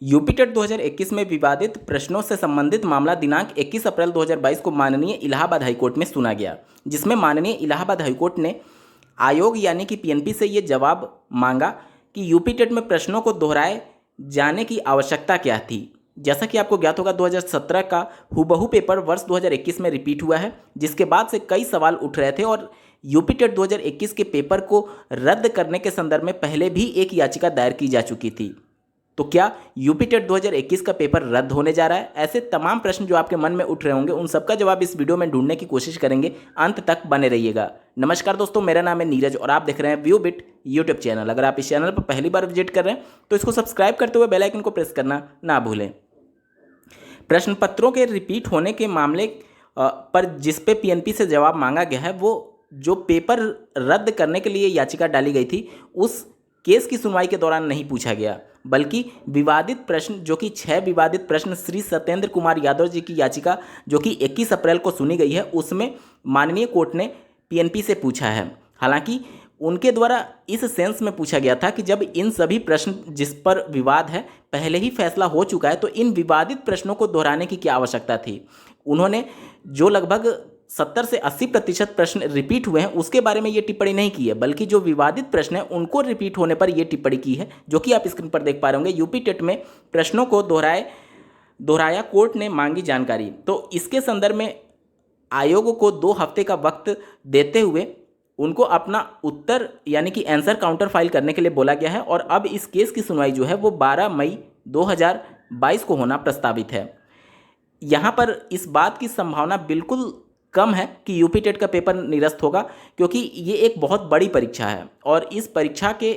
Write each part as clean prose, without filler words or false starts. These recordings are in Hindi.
यूपी टेट 2021 में विवादित प्रश्नों से संबंधित मामला दिनांक 21 अप्रैल 2022 को माननीय इलाहाबाद हाईकोर्ट में सुना गया, जिसमें माननीय इलाहाबाद हाईकोर्ट ने आयोग यानी कि पीएनपी से ये जवाब मांगा कि यूपी टेट में प्रश्नों को दोहराए जाने की आवश्यकता क्या थी। जैसा कि आपको ज्ञात होगा, 2017 का हूबहू पेपर वर्ष 2021 में रिपीट हुआ है, जिसके बाद से कई सवाल उठ रहे थे और यूपी टेट 2021 के पेपर को रद्द करने के संदर्भ में पहले भी एक याचिका दायर की जा चुकी थी। तो क्या यूपी टेट 2021 का पेपर रद्द होने जा रहा है? ऐसे तमाम प्रश्न जो आपके मन में उठ रहे होंगे, उन सबका जवाब इस वीडियो में ढूंढने की कोशिश करेंगे। अंत तक बने रहिएगा। नमस्कार दोस्तों, मेरा नाम है नीरज और आप देख रहे हैं व्यू बिट यूट्यूब चैनल। अगर आप इस चैनल पर पहली बार विजिट कर रहे हैं तो इसको सब्सक्राइब करते हुए बेल आइकन को प्रेस करना ना भूलें। प्रश्न पत्रों के रिपीट होने के मामले पर जिस पे पीएनपी से जवाब मांगा गया है, वो जो पेपर रद्द करने के लिए याचिका डाली गई थी, उस केस की सुनवाई के दौरान नहीं पूछा गया, बल्कि विवादित प्रश्न जो कि 6 विवादित प्रश्न श्री सत्येंद्र कुमार यादव जी की याचिका जो कि 21 अप्रैल को सुनी गई है, उसमें माननीय कोर्ट ने पीएनपी से पूछा है। हालांकि उनके द्वारा इस सेंस में पूछा गया था कि जब इन सभी प्रश्न जिस पर विवाद है पहले ही फैसला हो चुका है, तो इन विवादित प्रश्नों को दोहराने की क्या आवश्यकता थी। उन्होंने जो लगभग 70 से 80% प्रश्न रिपीट हुए हैं उसके बारे में ये टिप्पणी नहीं की है, बल्कि जो विवादित प्रश्न है उनको रिपीट होने पर यह टिप्पणी की है, जो कि आप स्क्रीन पर देख पा रहे होंगे। यूपी टेट में प्रश्नों को दोहराया कोर्ट ने मांगी जानकारी। तो इसके संदर्भ में आयोग को 2 हफ्ते का वक्त देते हुए उनको अपना उत्तर यानी कि आंसर काउंटर फाइल करने के लिए बोला गया है और अब इस केस की सुनवाई जो है वो 12 मई 2022 को होना प्रस्तावित है। यहाँ पर इस बात की संभावना बिल्कुल कम है कि यूपी टेट का पेपर निरस्त होगा, क्योंकि ये एक बहुत बड़ी परीक्षा है और इस परीक्षा के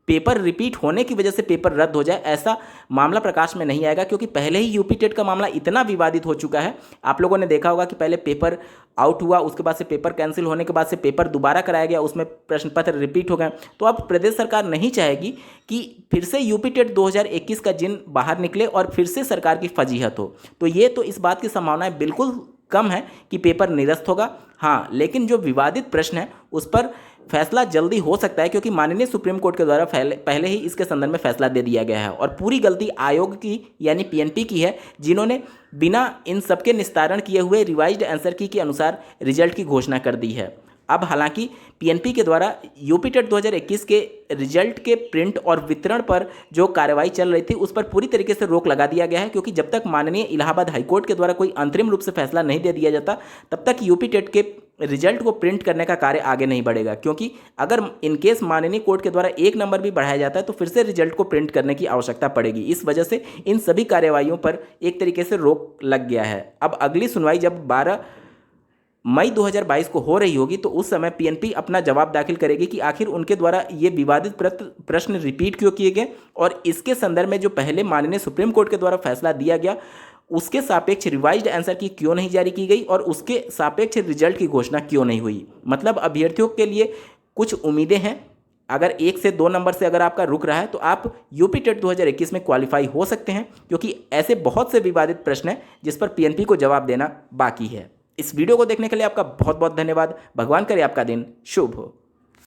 पेपर रिपीट होने की वजह से पेपर रद्द हो जाए ऐसा मामला प्रकाश में नहीं आएगा, क्योंकि पहले ही यूपी टेट का मामला इतना विवादित हो चुका है। आप लोगों ने देखा होगा कि पहले पेपर आउट हुआ, उसके बाद से पेपर कैंसिल होने के बाद से पेपर दोबारा कराया गया, उसमें प्रश्न पत्र रिपीट हो गए। तो अब प्रदेश सरकार नहीं चाहेगी कि फिर से यूपी टेट 2021 का जिन बाहर निकले और फिर से सरकार की फजीहत हो। तो ये तो इस बात की संभावनाएं बिल्कुल कम है कि पेपर निरस्त होगा। हाँ, लेकिन जो विवादित प्रश्न है उस पर फैसला जल्दी हो सकता है, क्योंकि माननीय सुप्रीम कोर्ट के द्वारा पहले ही इसके संदर्भ में फैसला दे दिया गया है और पूरी गलती आयोग की यानी पीएनपी की है, जिन्होंने बिना इन सबके निस्तारण किए हुए रिवाइज्ड आंसर की के अनुसार रिजल्ट की घोषणा कर दी है। अब हालांकि पीएनपी के द्वारा यूपी टेट 2021 के रिजल्ट के प्रिंट और वितरण पर जो कार्रवाई चल रही थी उस पर पूरी तरीके से रोक लगा दिया गया है, क्योंकि जब तक माननीय इलाहाबाद हाईकोर्ट के द्वारा कोई अंतरिम रूप से फैसला नहीं दे दिया जाता तब तक यूपी टेट के रिजल्ट को प्रिंट करने का कार्य आगे नहीं बढ़ेगा। क्योंकि अगर इनकेस माननीय कोर्ट के द्वारा 1 नंबर भी बढ़ाया जाता है तो फिर से रिजल्ट को प्रिंट करने की आवश्यकता पड़ेगी। इस वजह से इन सभी कार्यवाहियों पर एक तरीके से रोक लग गया है। अब अगली सुनवाई जब 12 मई 2022 को हो रही होगी तो उस समय पीएनपी अपना जवाब दाखिल करेगी कि आखिर उनके द्वारा ये विवादित प्रश्न रिपीट क्यों किए गए और इसके संदर्भ में जो पहले माननीय सुप्रीम कोर्ट के द्वारा फैसला दिया गया उसके सापेक्ष रिवाइज्ड आंसर की क्यों नहीं जारी की गई और उसके सापेक्ष रिजल्ट की घोषणा क्यों नहीं हुई। मतलब अभ्यर्थियों के लिए कुछ उम्मीदें हैं। अगर 1 से 2 नंबर से अगर आपका रुक रहा है तो आप यूपी टेट 2021 में क्वालिफाई हो सकते हैं, क्योंकि ऐसे बहुत से विवादित प्रश्न हैं जिस पर पीएनपी को जवाब देना बाकी है। इस वीडियो को देखने के लिए आपका बहुत बहुत धन्यवाद। भगवान करे आपका दिन शुभ हो।